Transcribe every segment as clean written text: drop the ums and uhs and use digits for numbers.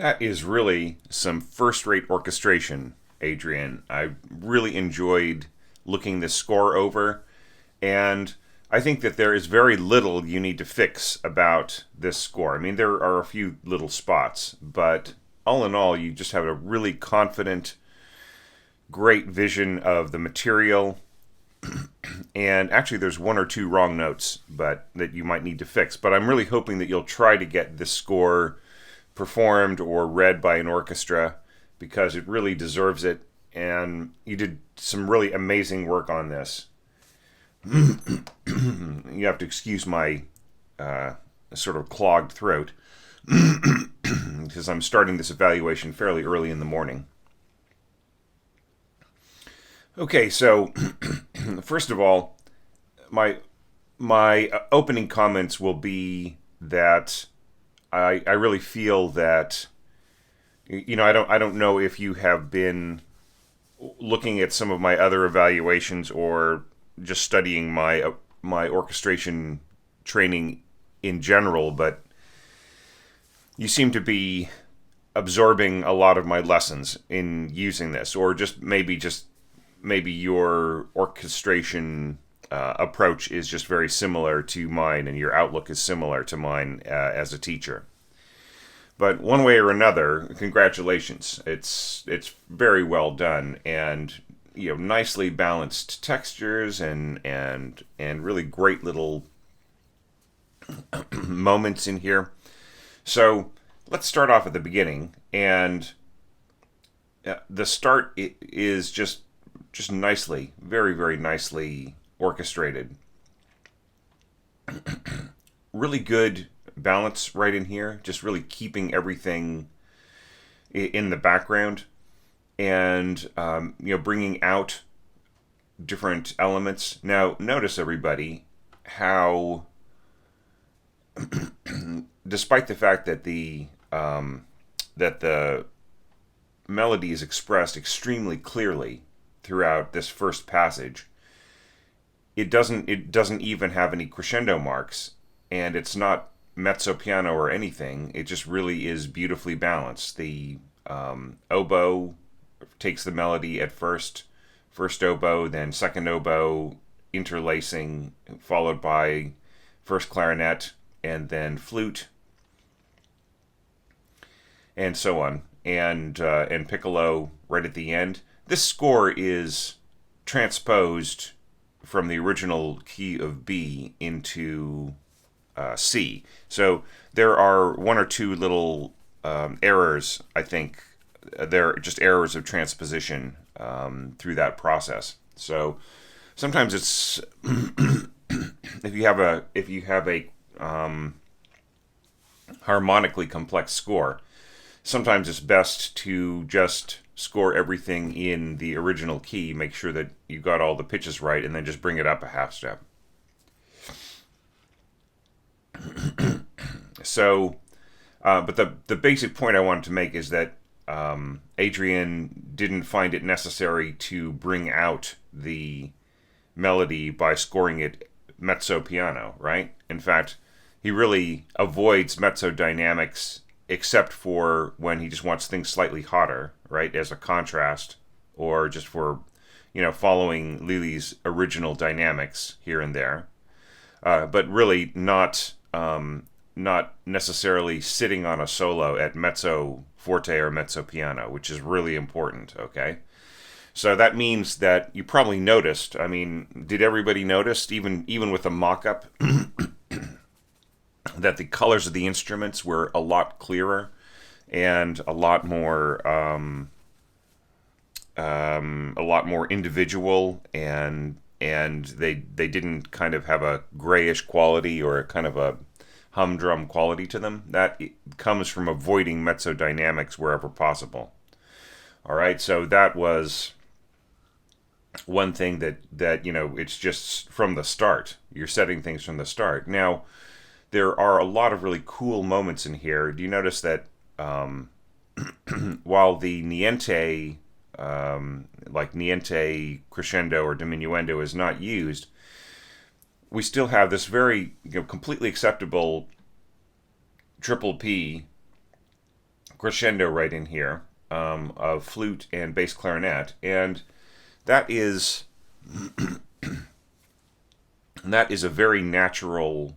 That is really some first-rate orchestration, Adrian. I really enjoyed looking this score over, and I think that there is very little you need to fix about this score. I mean, there are a few little spots, but all in all, you just have a really confident, great vision of the material. And actually, there's one or two wrong notes, but that you might need to fix. But I'm really hoping that you'll try to get this score performed or read by an orchestra because it really deserves it. And you did some really amazing work on this. You have to excuse my sort of clogged throat because I'm starting this evaluation fairly early in the morning. Okay, so first of all, my opening comments will be that I really feel that I don't know if you have been looking at some of my other evaluations or just studying my orchestration training in general, but you seem to be absorbing a lot of my lessons in using this, or maybe your orchestration approach is just very similar to mine, and your outlook is similar to mine as a teacher. But one way or another, congratulations! It's very well done, and nicely balanced textures and really great little moments in here. So let's start off at the beginning, and the start is just nicely, very, very nicely orchestrated. Really good balance right in here, just really keeping everything in the background and bringing out different elements. Now, notice everybody how, despite the fact that the melody is expressed extremely clearly throughout this first passage, it doesn't even have any crescendo marks, and it's not mezzo piano or anything. It just really is beautifully balanced. The oboe takes the melody at first oboe, then second oboe interlacing, followed by first clarinet, and then flute, and so on, and piccolo right at the end. This score is transposed from the original key of B into C. So there are one or two little errors, I think. They're just errors of transposition through that process. So sometimes it's if you have a harmonically complex score, sometimes it's best to just score everything in the original key, make sure that you got all the pitches right, and then just bring it up a half step. So, but the basic point I wanted to make is that Adrian didn't find it necessary to bring out the melody by scoring it mezzo piano, right? In fact, he really avoids mezzo dynamics except for when he just wants things slightly hotter, right, as a contrast, or just for, following Lili's original dynamics here and there. But really not necessarily sitting on a solo at mezzo forte or mezzo piano, which is really important, okay? So that means that you probably noticed, I mean, did everybody notice, even with the mock-up, that the colors of the instruments were a lot clearer and a lot more individual, and they didn't kind of have a grayish quality or a kind of a humdrum quality to them. That comes from avoiding mezzo dynamics wherever possible. All right, so that was one thing that it's just from the start. You're setting things from the start. Now, there are a lot of really cool moments in here. Do you notice that while the niente, like niente crescendo or diminuendo, is not used, we still have this very completely acceptable triple P crescendo right in here of flute and bass clarinet, and that is a very natural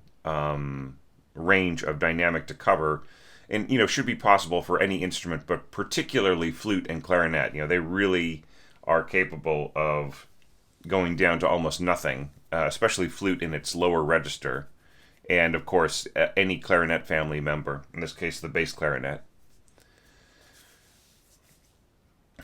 range of dynamic to cover, and should be possible for any instrument, but particularly flute and clarinet. They really are capable of going down to almost nothing, especially flute in its lower register, and of course any clarinet family member, in this case the bass clarinet.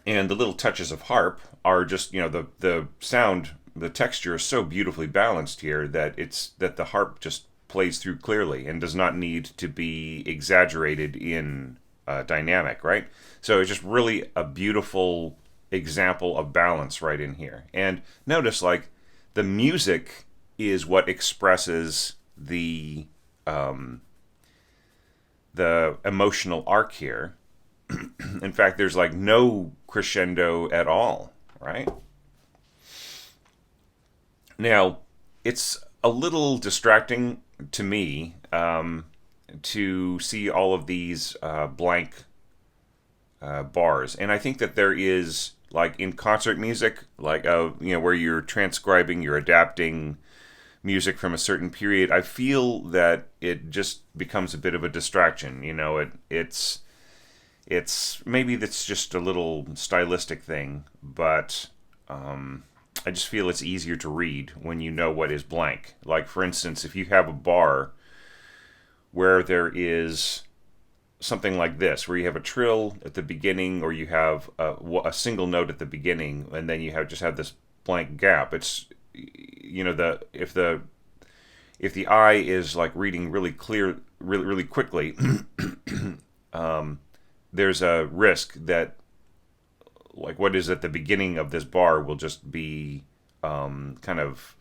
And the little touches of harp are just, the sound, the texture is so beautifully balanced here that the harp just plays through clearly and does not need to be exaggerated in dynamic, right? So it's just really a beautiful example of balance right in here. And notice, like, the music is what expresses the emotional arc here. In fact, there's like no crescendo at all, right? Now, it's a little distracting to me to see all of these blank bars, and I think that there is, like in concert music, like where you're transcribing, you're adapting music from a certain period. I feel that it just becomes a bit of a distraction. It's maybe that's just a little stylistic thing, but I just feel it's easier to read when you know what is blank. Like, for instance, if you have a bar where there is something like this, where you have a trill at the beginning, or you have a single note at the beginning, and then you have this blank gap. It's if the eye is like reading really clear, really quickly. There's a risk that, like, what is at the beginning of this bar will just be kind of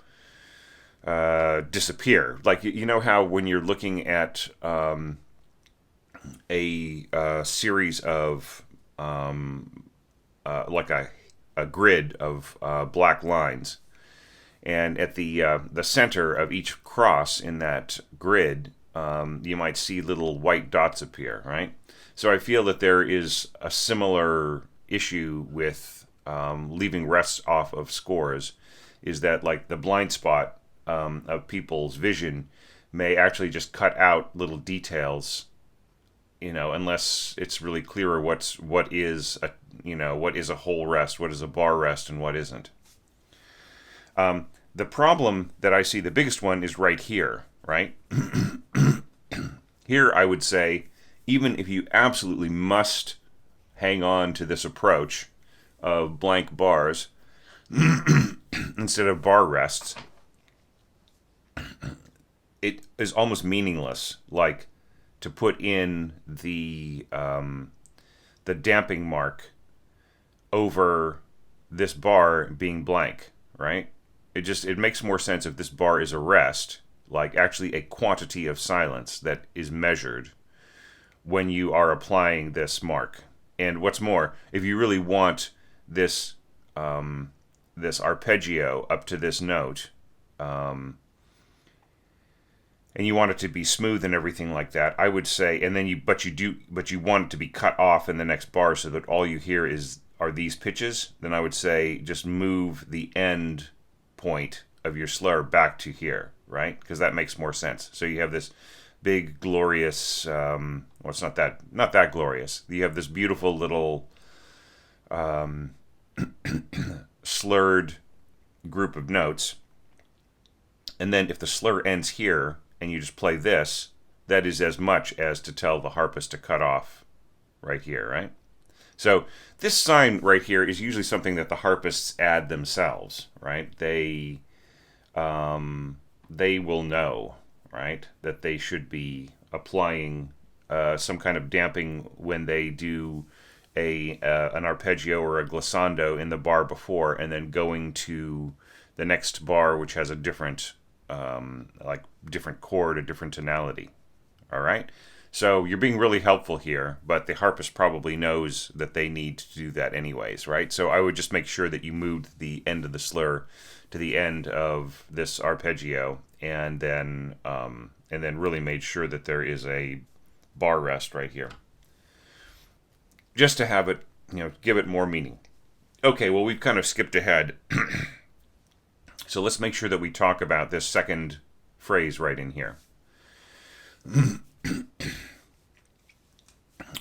disappear. Like, how when you're looking at a series of like a grid of black lines, and at the center of each cross in that grid, you might see little white dots appear, right? So I feel that there is a similar issue with leaving rests off of scores, is that, like, the blind spot of people's vision may actually just cut out little details, unless it's really clearer what is a whole rest, what is a bar rest, and what isn't. The problem that I see, the biggest one, is right here, right? Here, I would say, even if you absolutely must hang on to this approach of blank bars instead of bar rests, it is almost meaningless, like, to put in the damping mark over this bar being blank, right? It makes more sense if this bar is a rest, like actually a quantity of silence that is measured when you are applying this mark. And what's more, if you really want this this arpeggio up to this note, and you want it to be smooth and everything like that, I would say, and then you want it to be cut off in the next bar so that all you hear are these pitches, then I would say just move the end point of your slur back to here, right? Because that makes more sense. So you have this big, glorious, well, it's not that glorious. You have this beautiful little slurred group of notes, and then if the slur ends here and you just play this, that is as much as to tell the harpist to cut off right here, right? So this sign right here is usually something that the harpists add themselves, right? They will know, right, that they should be applying some kind of damping when they do an arpeggio or a glissando in the bar before, and then going to the next bar, which has a different different chord, a different tonality. All right. So you're being really helpful here, but the harpist probably knows that they need to do that anyways, right? So I would just make sure that you moved the end of the slur to the end of this arpeggio, and then really made sure that there is a bar rest right here. just to have it, give it more meaning. Okay, well, we've kind of skipped ahead. So let's make sure that we talk about this second phrase right in here.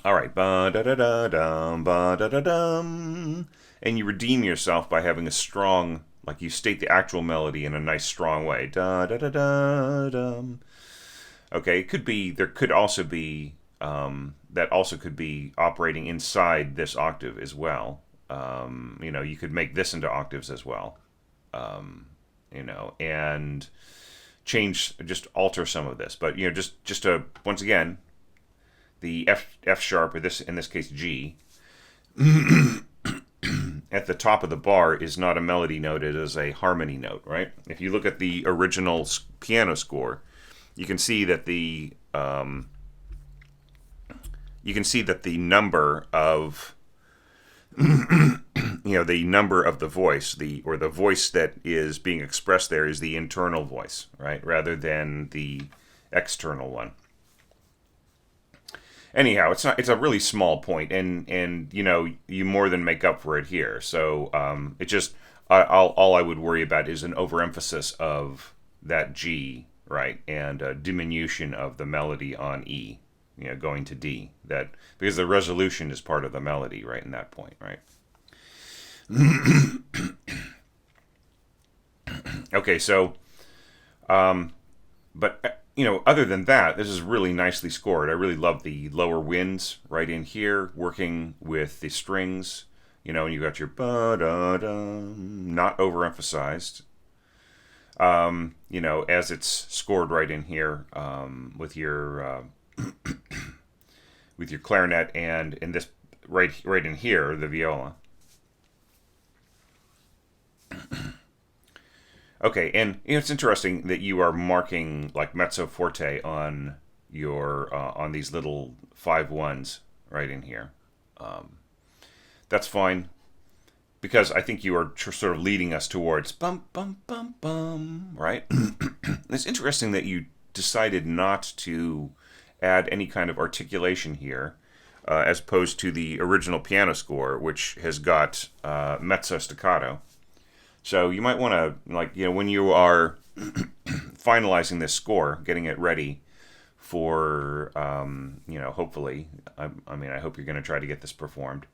All right, ba-da-da-da-dum, ba-da-da-dum. And you redeem yourself by having a strong, like you state the actual melody in a nice strong way. Da-da-da-da-dum. Okay, there could also be, that also could be operating inside this octave as well. You could make this into octaves as well. And just alter some of this. But, just to, once again, the F sharp, or in this case G, at the top of the bar is not a melody note, it is a harmony note, right? If you look at the original piano score, you can see that the number of the number of the voice, the voice that is being expressed there is the internal voice, right, rather than the external one. Anyhow, it's a really small point, and you more than make up for it here. So it just all I would worry about is an overemphasis of that G, right, and a diminution of the melody on E, going to D. That because the resolution is part of the melody, right, in that point, right. Okay, so, but other than that, this is really nicely scored. I really love the lower winds right in here, working with the strings, and you got your ba-da-dum, not overemphasized, as it's scored right in here, with your with your clarinet and in this right in here, the viola. Okay, and it's interesting that you are marking like mezzo forte on your on these little 5/1s right in here. That's fine, because I think you are sort of leading us towards bum bum bum bum, right? It's interesting that you decided not to add any kind of articulation here, as opposed to the original piano score, which has got mezzo staccato. So you might want to, when you are finalizing this score, getting it ready for, hopefully, I hope you're going to try to get this performed.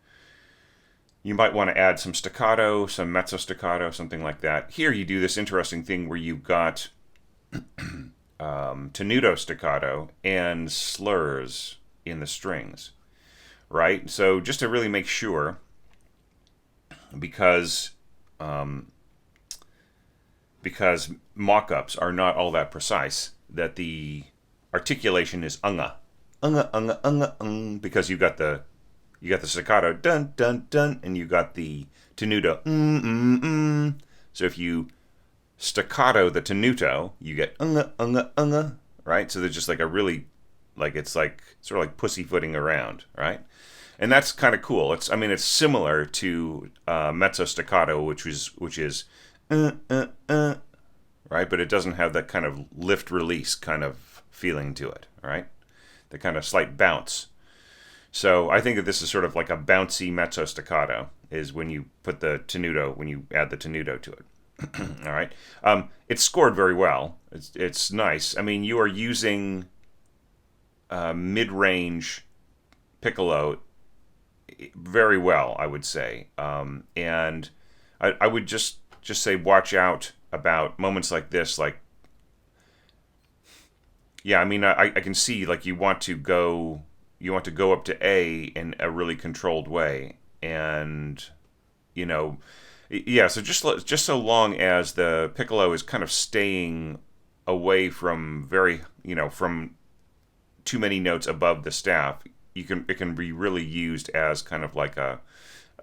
You might want to add some staccato, some mezzo staccato, something like that. Here you do this interesting thing where you've got tenuto staccato and slurs in the strings, right? So just to really make sure, because mock-ups are not all that precise, that the articulation is unga, because you got the staccato dun dun dun, and you got the tenuto. So if you staccato the tenuto, you get unga, right? So there's just like a really, it's like sort of like pussyfooting around, right? And that's kind of cool. It's similar to mezzo staccato, which is right? But it doesn't have that kind of lift-release kind of feeling to it, right? The kind of slight bounce. So I think that this is sort of like a bouncy mezzo staccato, is when you put the tenuto, when you add the tenuto to it. All right? It's scored very well. It's nice. You are using mid-range piccolo very well, I would say. And I would just say watch out about moments like this. I can see you want to go up to A in a really controlled way, and so just so long as the piccolo is kind of staying away from from too many notes above the staff, it can be really used as kind of like a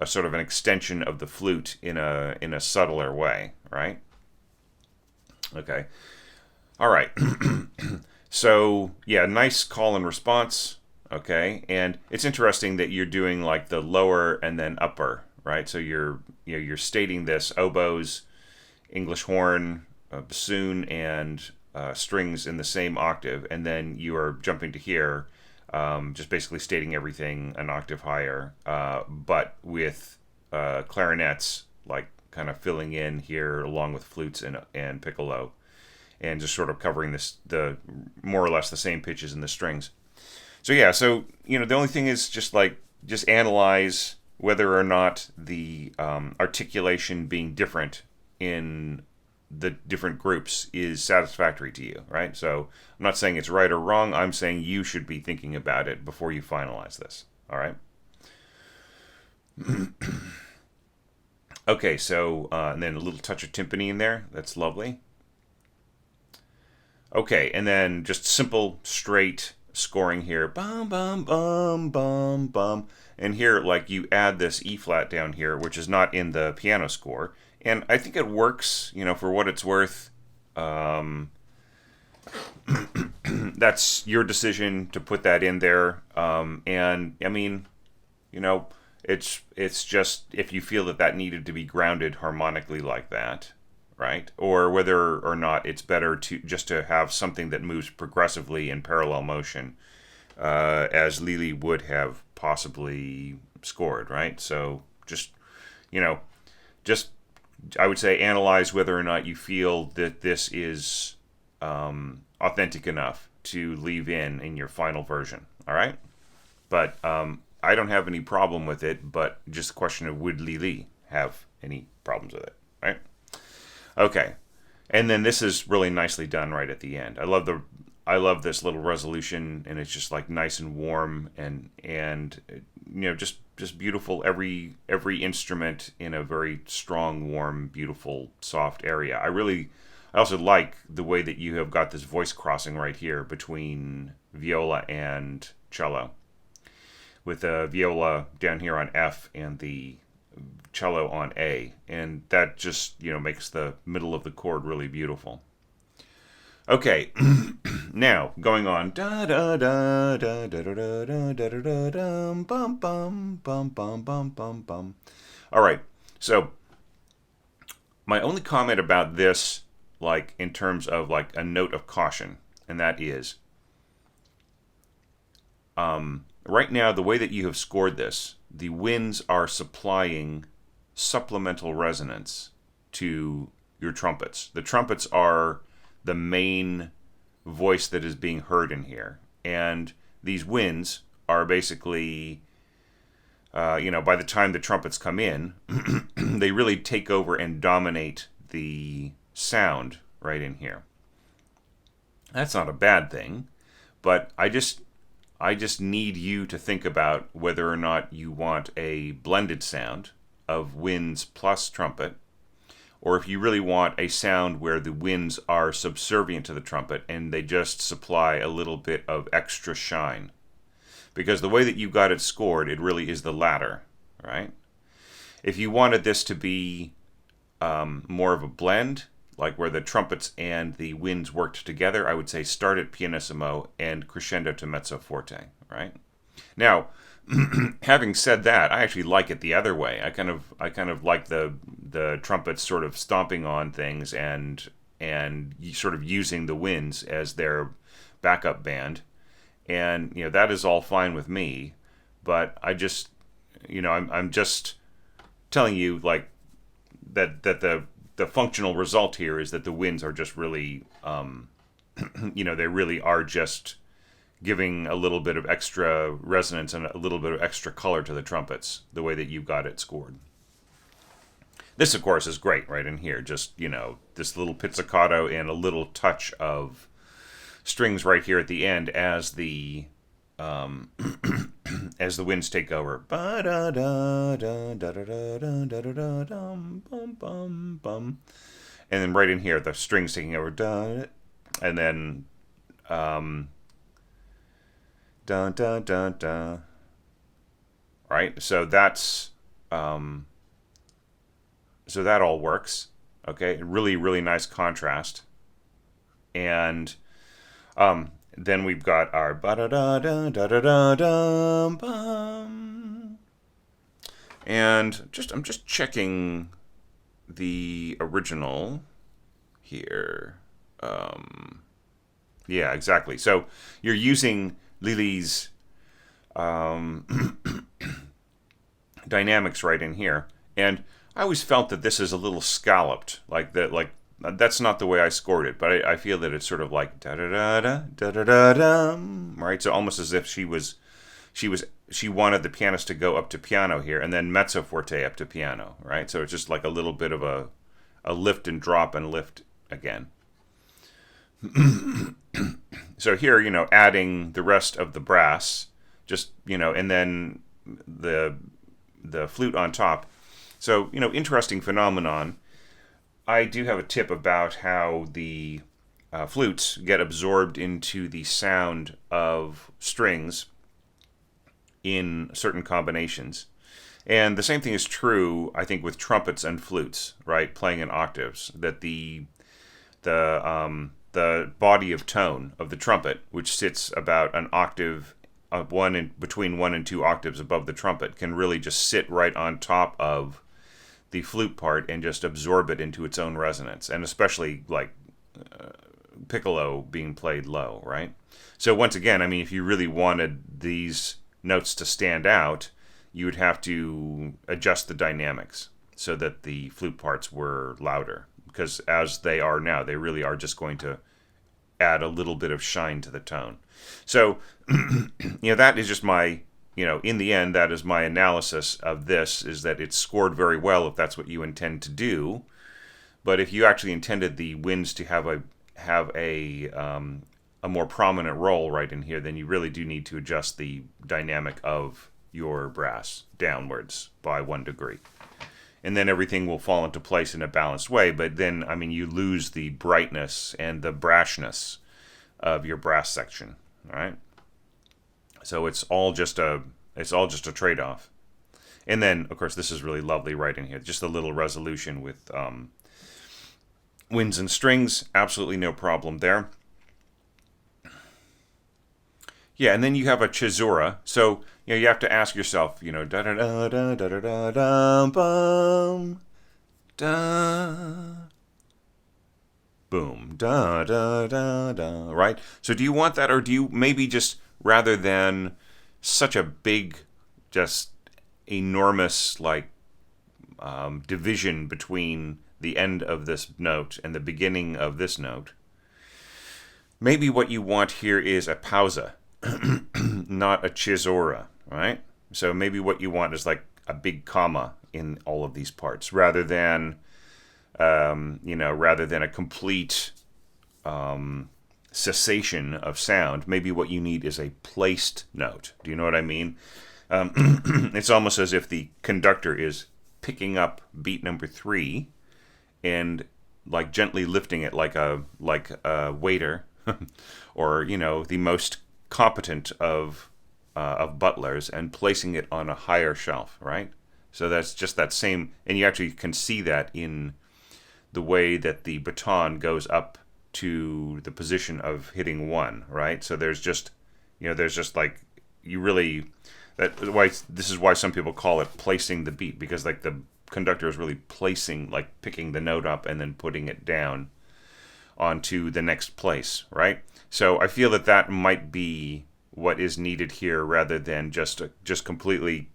sort of an extension of the flute in a subtler way, right? Okay. All right. So, yeah, nice call and response, okay? And it's interesting that you're doing like the lower and then upper, right? So you're stating this oboes, English horn, bassoon, and strings in the same octave, and then you are jumping to here, just basically stating everything an octave higher, but with clarinets like kind of filling in here along with flutes and piccolo, and just sort of covering the more or less the same pitches in the strings. So yeah, so the only thing is just analyze whether or not the articulation being different in the different groups is satisfactory to you, right? So I'm not saying it's right or wrong. I'm saying you should be thinking about it before you finalize this. All right. Okay, so and then a little touch of timpani in there. That's lovely. Okay, and then just simple, straight scoring here. Bum, bum, bum, bum, bum. And here, like, you add this E flat down here, which is not in the piano score. And I think it works, for what it's worth. That's your decision to put that in there. And, I mean, it's just if you feel that needed to be grounded harmonically like that, right? Or whether or not it's better to have something that moves progressively in parallel motion, as Lili would have possibly scored, right? So just I would say analyze whether or not you feel that this is authentic enough to leave in your final version. All right, but I don't have any problem with it. But just a question of would Lili have any problems with it, right? Okay, and then this is really nicely done right at the end. I love this little resolution, and it's just like nice and warm, and just beautiful. Every instrument in a very strong, warm, beautiful, soft area. I also like the way that you have got this voice crossing right here between viola and cello, with the viola down here on F and the cello on A, and that just makes the middle of the chord really beautiful. Okay, now going on. Da da da da da da da da da da bum bum bum bum bum bum bum. All right, so my only comment about this, like in terms of like a note of caution, and that is, right now the way that you have scored this, the winds are supplying supplemental resonance to your trumpets. The trumpets are the main voice that is being heard in here, and these winds are basically by the time the trumpets come in they really take over and dominate the sound right in here. That's not a bad thing, but I just need you to think about whether or not you want a blended sound of winds plus trumpet, or if you really want a sound where the winds are subservient to the trumpet and they just supply a little bit of extra shine. Because the way that you got it scored, it really is the latter, right? If you wanted this to be more of a blend, like where the trumpets and the winds worked together, I would say start at pianissimo and crescendo to mezzo forte, right? Now, having said that, I actually like it the other way. I kind of like the trumpets sort of stomping on things and sort of using the winds as their backup band, and that is all fine with me. But I just I'm just telling you like that the functional result here is that the winds are just really they really are just giving a little bit of extra resonance and a little bit of extra color to the trumpets, the way that you got it scored. This, of course, is great right in here. Just, this little pizzicato and a little touch of strings right here at the end as the as the winds take over. And then right in here, the strings taking over. And then dun dun dun dun. Right, so that's so that all works. Okay, really, really nice contrast. And then we've got our ba da da da da da da da bum. And I'm just checking the original here. Yeah, exactly. So you're using Lili's dynamics right in here. And I always felt that this is a little scalloped, like that. Like that's not the way I scored it, but I feel that it's sort of like da da da da da da da da, right? So almost as if she wanted the pianist to go up to piano here, and then mezzo forte up to piano, right? So it's just like a little bit of a lift and drop and lift again. So here, adding the rest of the brass, just and then the flute on top. So interesting phenomenon. I do have a tip about how the flutes get absorbed into the sound of strings in certain combinations. And the same thing is true, I think, with trumpets and flutes, right? Playing in octaves. That the body of tone of the trumpet, which sits about an octave between 1 and 2 octaves above the trumpet, can really just sit right on top of the flute part and just absorb it into its own resonance, and especially like piccolo being played low, right? So once again, I mean, if you really wanted these notes to stand out, you would have to adjust the dynamics so that the flute parts were louder, because as they are now, they really are just going to add a little bit of shine to the tone. So, that is just my, in the end, that is my analysis of this, is that it's scored very well if that's what you intend to do. But if you actually intended the winds to have a more prominent role right in here, then you really do need to adjust the dynamic of your brass downwards by 1 degree. And then everything will fall into place in a balanced way. But then, I mean, you lose the brightness and the brashness of your brass section, all right? So it's all just a trade-off. And then, of course, this is really lovely right in here. Just a little resolution with winds and strings. Absolutely no problem there. Yeah, and then you have a caesura. So, you have to ask yourself, da da da da da da da da bum da boom da da da da, right? So do you want that, or do you maybe just, rather than such a big, just enormous division between the end of this note and the beginning of this note, maybe what you want here is a pausa, not a caesura, right? So maybe what you want is like a big comma in all of these parts, rather than a complete cessation of sound. Maybe what you need is a placed note. Do you know what I mean? It's almost as if the conductor is picking up beat number 3 and like gently lifting it like a waiter, or the most competent of butlers, and placing it on a higher shelf, right? So that's just that same, and you actually can see that in the way that the baton goes up to the position of hitting 1, right? So there's just like, you really, this is why some people call it placing the beat, because like the conductor is really placing, like picking the note up and then putting it down onto the next place, right? So I feel that might be what is needed here, rather than just completely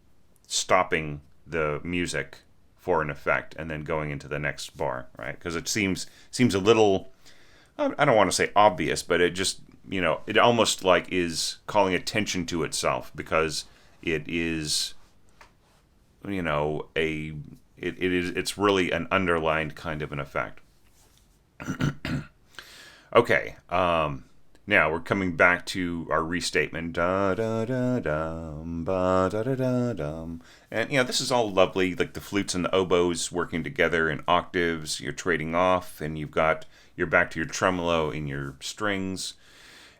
stopping the music for an effect and then going into the next bar, right? Because it seems a little, I don't want to say obvious, but it just, it almost like is calling attention to itself, because it is, it's really an underlined kind of an effect. Okay, now we're coming back to our restatement. Da da da dum, ba da da da dum. And this is all lovely, like the flutes and the oboes working together in octaves. You're trading off, and you're back to your tremolo in your strings,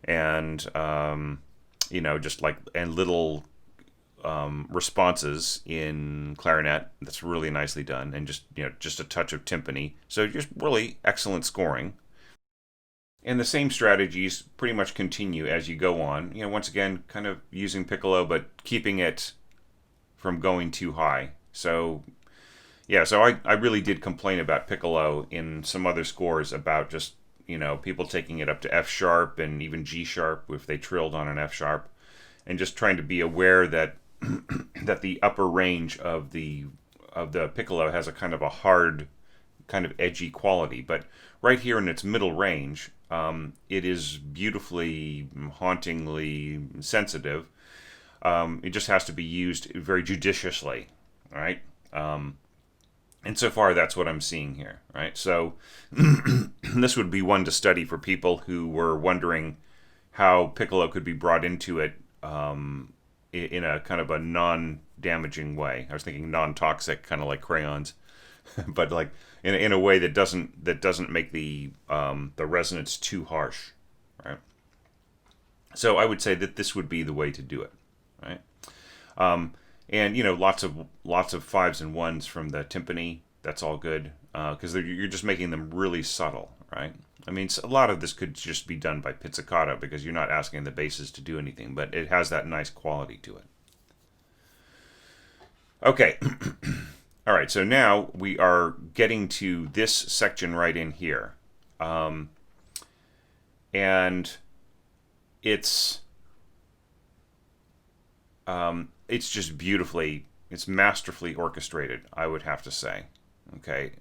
and just like, and little responses in clarinet. That's really nicely done, and just a touch of timpani. So just really excellent scoring. And the same strategies pretty much continue as you go on. Once again, kind of using piccolo, but keeping it from going too high. So, so I really did complain about piccolo in some other scores, about just, people taking it up to F sharp and even G sharp if they trilled on an F sharp. and just trying to be aware that that the upper range of the piccolo has a kind of a hard, kind of edgy quality, but right here in its middle range, it is beautifully, hauntingly sensitive. It just has to be used very judiciously, right? And so far, that's what I'm seeing here, right? So this would be one to study for people who were wondering how piccolo could be brought into it in a kind of a non-damaging way. I was thinking non-toxic, kind of like crayons, but like in a way that doesn't make the resonance too harsh, right? So I would say that this would be the way to do it, right? And lots of fives and ones from the timpani. That's all good because you're just making them really subtle, right? I mean, a lot of this could just be done by pizzicato because you're not asking the basses to do anything, but it has that nice quality to it. Okay. All right, so now we are getting to this section right in here. And it's just beautifully, it's masterfully orchestrated, I would have to say. Okay.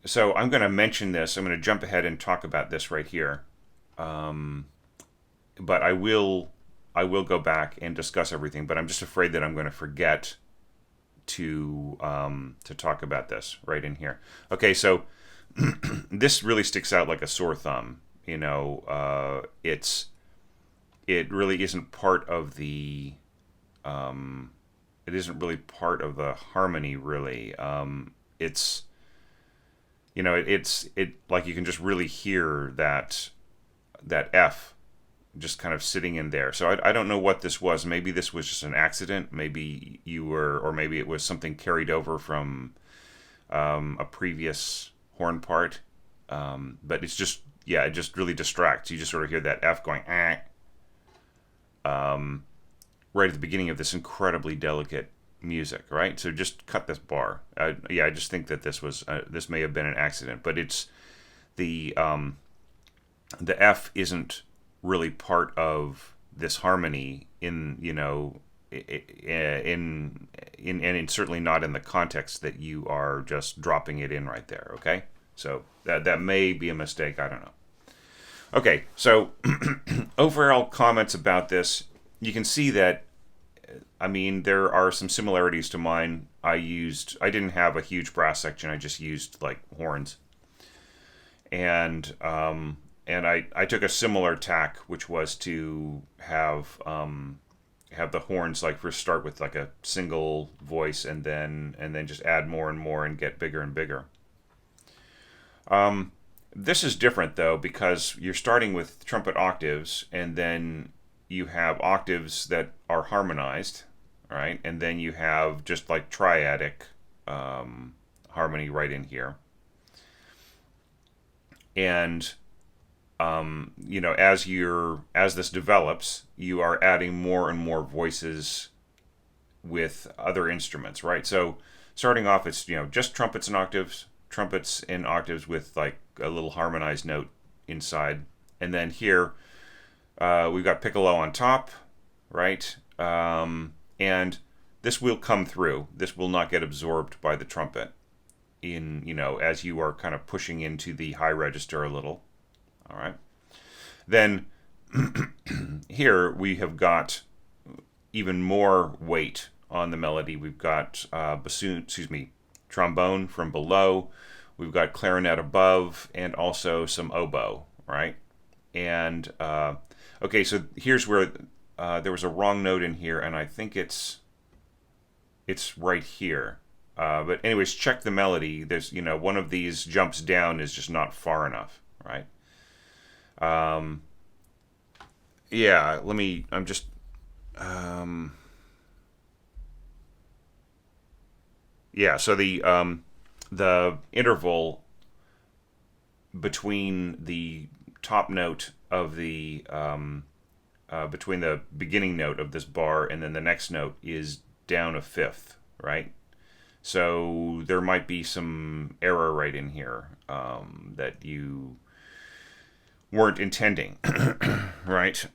So I'm going to mention this. I'm going to jump ahead and talk about this right here. But I will go back and discuss everything. But I'm just afraid that I'm going to forget to talk about this right in here. Okay, so this really sticks out like a sore thumb. It really isn't part of the. It isn't really part of the harmony. Really, it's. It's like you can just really hear that F just kind of sitting in there. So I don't know what this was. Maybe this was just an accident. Maybe or maybe it was something carried over from a previous horn part. But it's just, it just really distracts. You just sort of hear that F going, right at the beginning of this incredibly delicate music, right? So just cut this bar. I just think that this may have been an accident, but it's the F isn't really part of this harmony and certainly not in the context that you are just dropping it in right there. Okay, so that may be a mistake. I don't know. Okay, so overall comments about this, you can see that. I mean, there are some similarities to mine. I didn't have a huge brass section. I just used like horns, and I took a similar tack, which was to have the horns like first start with like a single voice, and then just add more and more and get bigger and bigger. This is different though because you're starting with trumpet octaves, and then you have octaves that are harmonized, right? And then you have just like triadic harmony right in here. And as this develops, you are adding more and more voices with other instruments, right? So starting off, it's just trumpets in octaves with like a little harmonized note inside, and then here we've got piccolo on top, right? And this will come through. This will not get absorbed by the trumpet as you are kind of pushing into the high register a little. All right. Then here we have got even more weight on the melody. We've got trombone from below. We've got clarinet above, and also some oboe, right? And okay, so here's where there was a wrong note in here, and I think it's right here. But anyways, check the melody. There's one of these jumps down is just not far enough, right? I'm just so the interval between the top note of the between the beginning note of this bar and then the next note is down a fifth, right? So there might be some error right in here that you weren't intending, right?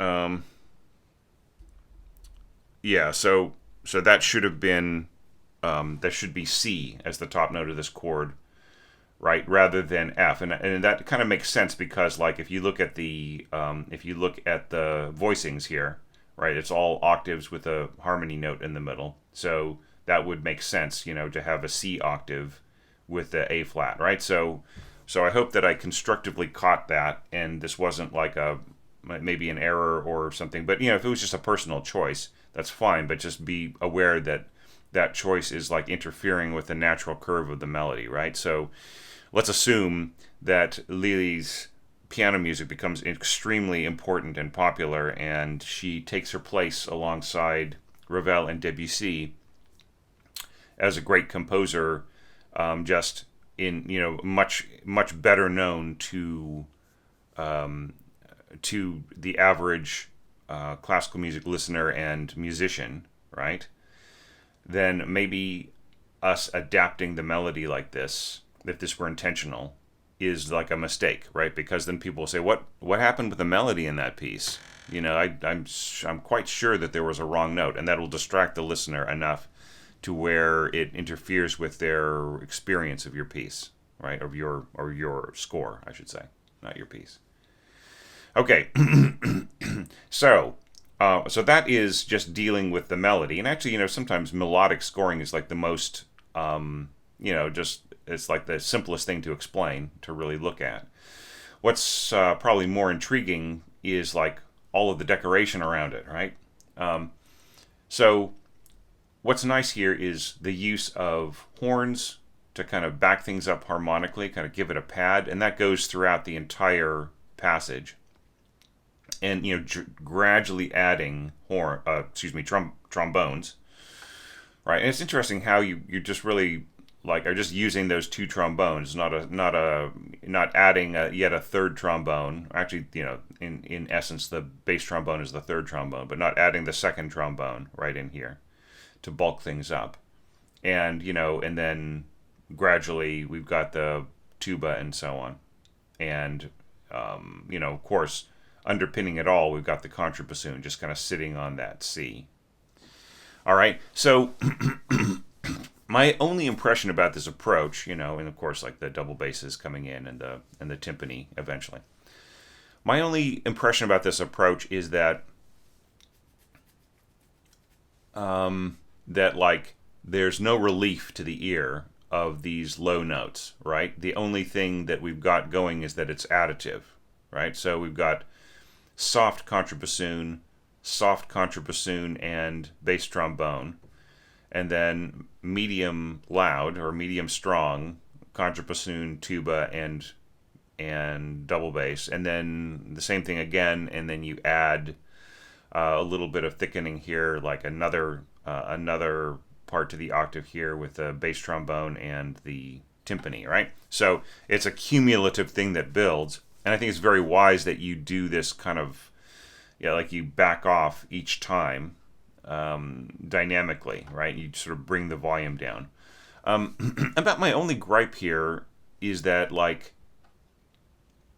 Yeah, so that should have been that should be C as the top note of this chord, right, rather than F, and that kind of makes sense because like if you look at the voicings here, right, it's all octaves with a harmony note in the middle, so that would make sense, to have a C octave with the A flat, right? So I hope that I constructively caught that, and this wasn't like a maybe an error or something. But if it was just a personal choice, that's fine. But just be aware that that choice is like interfering with the natural curve of the melody, right? So let's assume that Lili's piano music becomes extremely important and popular, and she takes her place alongside Ravel and Debussy as a great composer, just in much better known to the average classical music listener and musician, right? Then maybe us adapting the melody like this, if this were intentional, is like a mistake, right? Because then people will say, "What happened with the melody in that piece?" I'm quite sure that there was a wrong note, and that'll distract the listener enough to where it interferes with their experience of your piece, right? Or your score, I should say, not your piece. Okay, so that is just dealing with the melody, and actually, sometimes melodic scoring is like the most, just it's like the simplest thing to explain, to really look at. What's probably more intriguing is like all of the decoration around it, right? So what's nice here is the use of horns to kind of back things up harmonically, kind of give it a pad, and that goes throughout the entire passage. And gradually adding trombones, right? And it's interesting how you just really like are just using those two trombones, not adding yet a third trombone. Actually, in essence, the bass trombone is the third trombone, but not adding the second trombone right in here to bulk things up. And then gradually we've got the tuba and so on, and of course, underpinning it all, we've got the contrabassoon just kind of sitting on that C. All right, so my only impression about this approach, and of course, like the double basses coming in and the timpani eventually. My only impression about this approach is that like there's no relief to the ear of these low notes, right? The only thing that we've got going is that it's additive, right? So we've got soft contrabassoon, and bass trombone, and then medium loud or medium strong contrabassoon, tuba, and double bass, and then the same thing again, and then you add a little bit of thickening here, like another part to the octave here with the bass trombone and the timpani, right? So it's a cumulative thing that builds. And I think it's very wise that you do this kind of, like you back off each time dynamically, right? You sort of bring the volume down. About my only gripe here is that like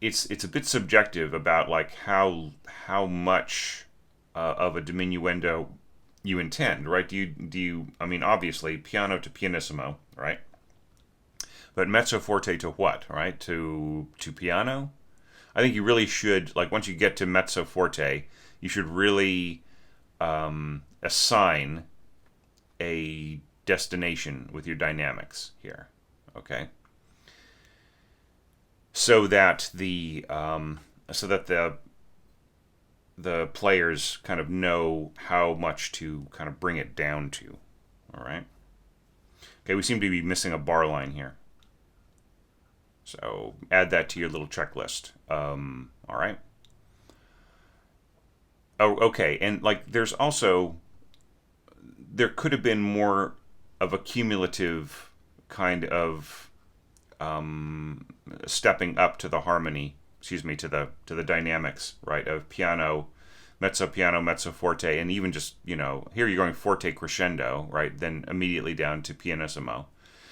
it's a bit subjective about like how much of a diminuendo you intend, right? Do you? I mean, obviously piano to pianissimo, right? But mezzo forte to what, right? To piano. I think you really should, like, once you get to mezzo forte, you should really assign a destination with your dynamics here, okay? So that the players kind of know how much to kind of bring it down to, all right? Okay, we seem to be missing a bar line here. So add that to your little checklist. All right. Oh, okay. And like, there could have been more of a cumulative kind of stepping up to the harmony. Excuse me, to the dynamics, right? Of piano, mezzo forte, and even just here you're going forte crescendo, right? Then immediately down to pianissimo.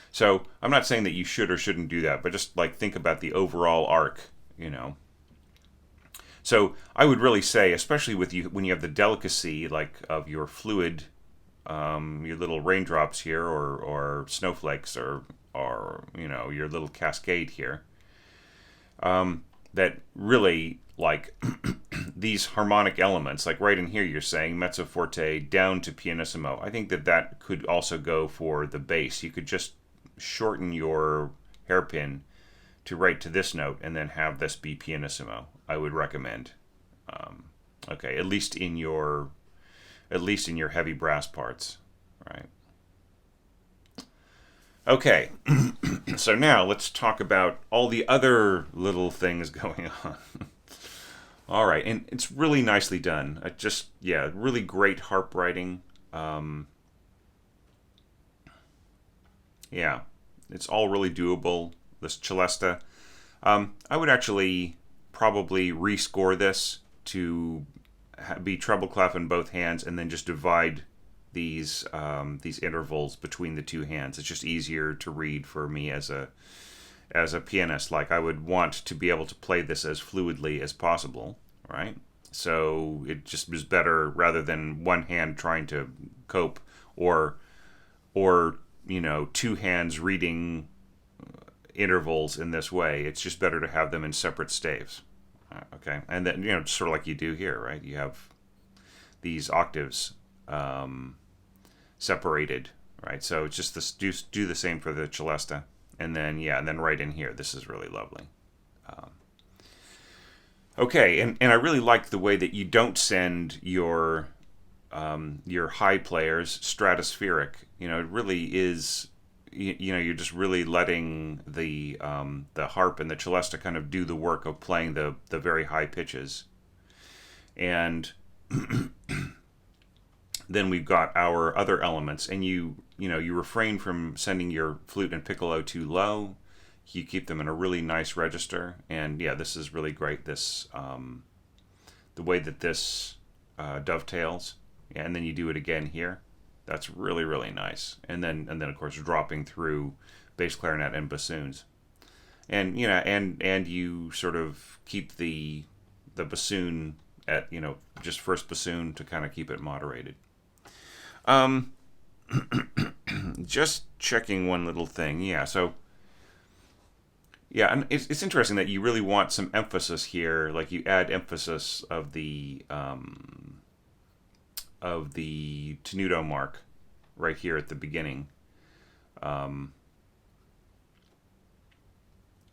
So I'm not saying that you should or shouldn't do that, but just like think about the overall arc, So I would really say, especially with you when you have the delicacy like of your fluid, your little raindrops here, or snowflakes, or your little cascade here, that really like these harmonic elements, like right in here, you're saying mezzo forte down to pianissimo. I think that that could also go for the bass. You could just shorten your hairpin to right to this note and then have this be pianissimo. I would recommend. Okay, at least in your heavy brass parts, right? Okay, so now let's talk about all the other little things going on. All right, and it's really nicely done. Yeah, really great harp writing. Yeah, it's all really doable. This celesta. I would actually probably rescore this to be treble clef in both hands, and then just divide these intervals between the two hands. It's just easier to read for me as a pianist. Like, I would want to be able to play this as fluidly as possible, right? So it just was better rather than one hand trying to cope, or two hands reading intervals in this way. It's just better to have them in separate staves. Okay, and then sort of like you do here, right? You have these octaves separated, right? So it's just this. Do the same for the celesta, and then right in here. This is really lovely. Okay, and I really like the way that you don't send your high players stratospheric. It really is. You're just really letting the harp and the celesta kind of do the work of playing the very high pitches, and then we've got our other elements, and you refrain from sending your flute and piccolo too low. You keep them in a really nice register, and yeah, this is really great. This the way that this dovetails, yeah, and then you do it again here. That's really, really nice. And then of course dropping through bass clarinet and bassoons, and and you sort of keep the bassoon at just first bassoon to kind of keep it moderated. Just checking one little thing. Yeah, so yeah, and it's interesting that you really want some emphasis here. Like, you add emphasis of the tenuto mark right here at the beginning.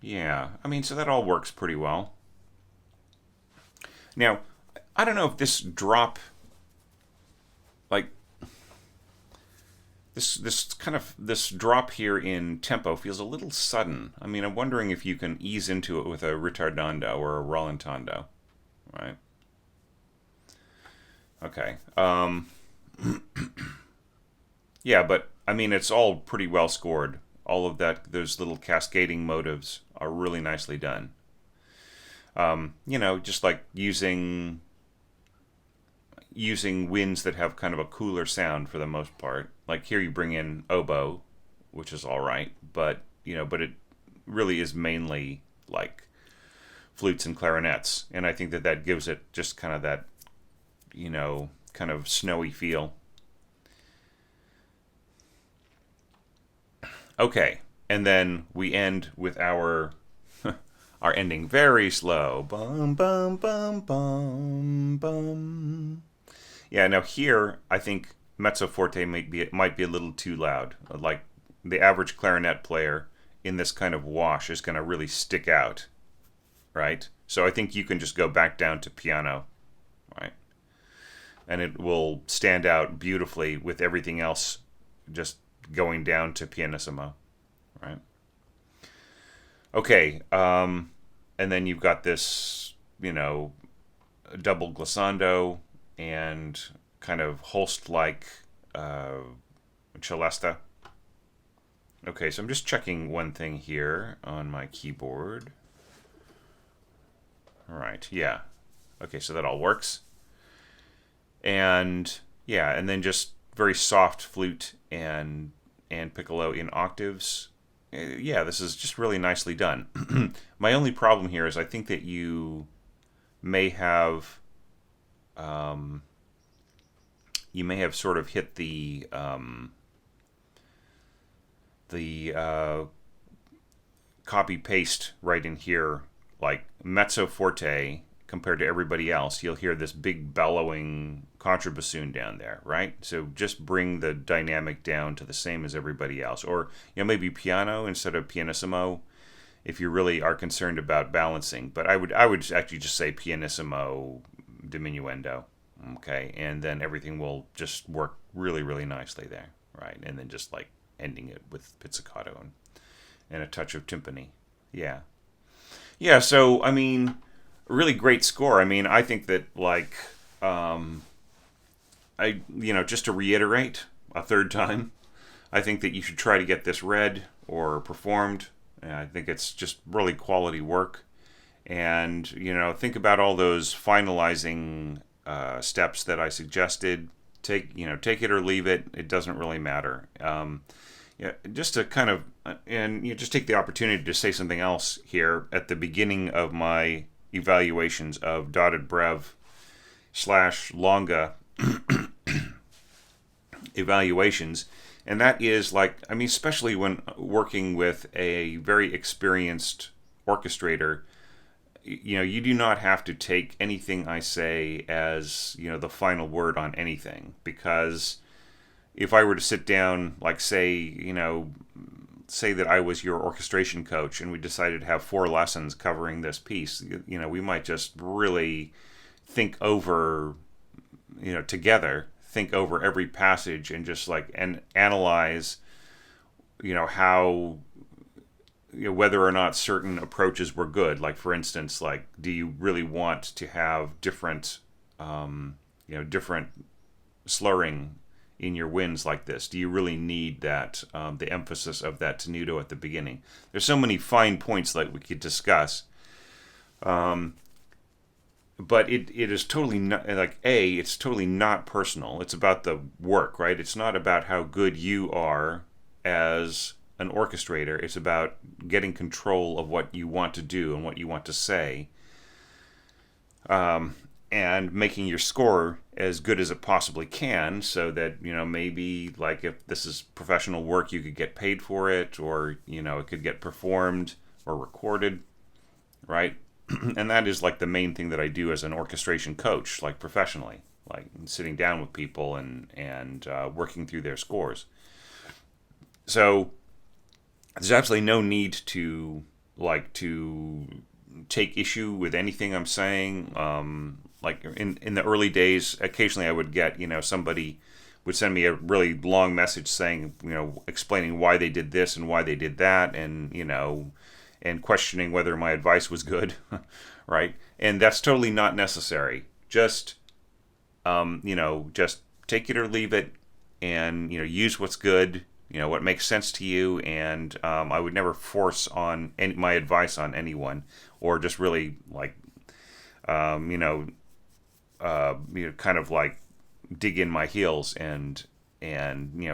Yeah, I mean, so that all works pretty well. Now, I don't know if this drop, like this drop here in tempo feels a little sudden. I mean, I'm wondering if you can ease into it with a ritardando or a rallentando, right? Okay. Yeah, but I mean, it's all pretty well scored. All of that, those little cascading motives are really nicely done. Just like using winds that have kind of a cooler sound for the most part. Like here, you bring in oboe, which is all right, but it really is mainly like flutes and clarinets, and I think that gives it just kind of that kind of snowy feel. Okay, and then we end with our ending very slow. Bum bum bum bum bum. Yeah, now here I think mezzo forte might be a little too loud. Like, the average clarinet player in this kind of wash is going to really stick out, right? So I think you can just go back down to piano, right? And it will stand out beautifully with everything else just going down to pianissimo, right? Okay, and then you've got this, double glissando and kind of Holst-like celesta. Okay, so I'm just checking one thing here on my keyboard. All right, yeah. Okay, so that all works. And yeah, and then just very soft flute and piccolo in octaves. Yeah, this is just really nicely done. My only problem here is I think that you may have sort of hit the copy paste right in here, like mezzo forte compared to everybody else. You'll hear this big bellowing contrabassoon down there, right? So just bring the dynamic down to the same as everybody else, or maybe piano instead of pianissimo, if you really are concerned about balancing. But I would actually just say pianissimo diminuendo, okay, and then everything will just work really, really nicely there, right? And then just like ending it with pizzicato and a touch of timpani. Yeah. So I mean, a really great score. I mean, I think that like just to reiterate a third time, I think that you should try to get this read or performed. I think it's just really quality work. And, think about all those finalizing steps that I suggested. Take it or leave it. It doesn't really matter. Just to kind of, and just take the opportunity to say something else here at the beginning of my evaluations of dotted brev / longa evaluations. And that is like, I mean, especially when working with a very experienced orchestrator, you do not have to take anything I say as, the final word on anything. Because if I were to sit down, like say that I was your orchestration coach and we decided to have 4 lessons covering this piece, we might just really think over, together, think over every passage and just and analyze, how, whether or not certain approaches were good. Like, for instance, like, do you really want to have different, different slurring in your winds like this? Do you really need that, the emphasis of that tenuto at the beginning? There's so many fine points that we could discuss. But it is totally not, it's totally not personal. It's about the work, right? It's not about how good you are as an orchestrator. It's about getting control of what you want to do and what you want to say, and making your score as good as it possibly can, so that, maybe like if this is professional work, you could get paid for it, or, it could get performed or recorded, right? And that is like the main thing that I do as an orchestration coach, like professionally, like sitting down with people and working through their scores. So there's absolutely no need to take issue with anything I'm saying. Like in the early days, occasionally I would get, somebody would send me a really long message saying, explaining why they did this and why they did that, and, and questioning whether my advice was good, right? And that's totally not necessary. Just, just take it or leave it, and, use what's good, what makes sense to you. And I would never force on my advice on anyone, or just really kind of like dig in my heels and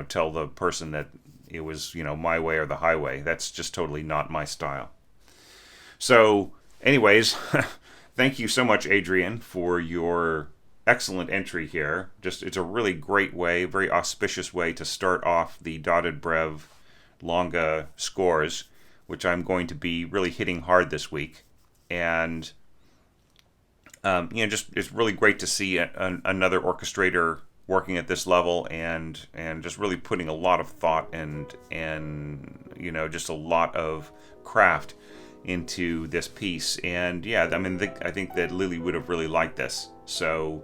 tell the person that it was, my way or the highway. That's just totally not my style. So, anyways, thank you so much, Adrian, for your excellent entry here. It's a really great way, very auspicious way to start off the dotted brev longa scores, which I'm going to be really hitting hard this week. And it's really great to see another orchestrator working at this level, and just really putting a lot of thought and just a lot of craft into this piece. And yeah, I mean, I think that Lili would have really liked this. So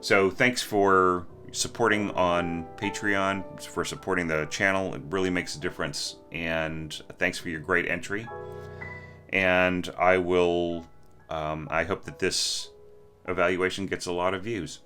thanks for supporting on Patreon, for supporting the channel. It really makes a difference. And thanks for your great entry. And I hope that this evaluation gets a lot of views.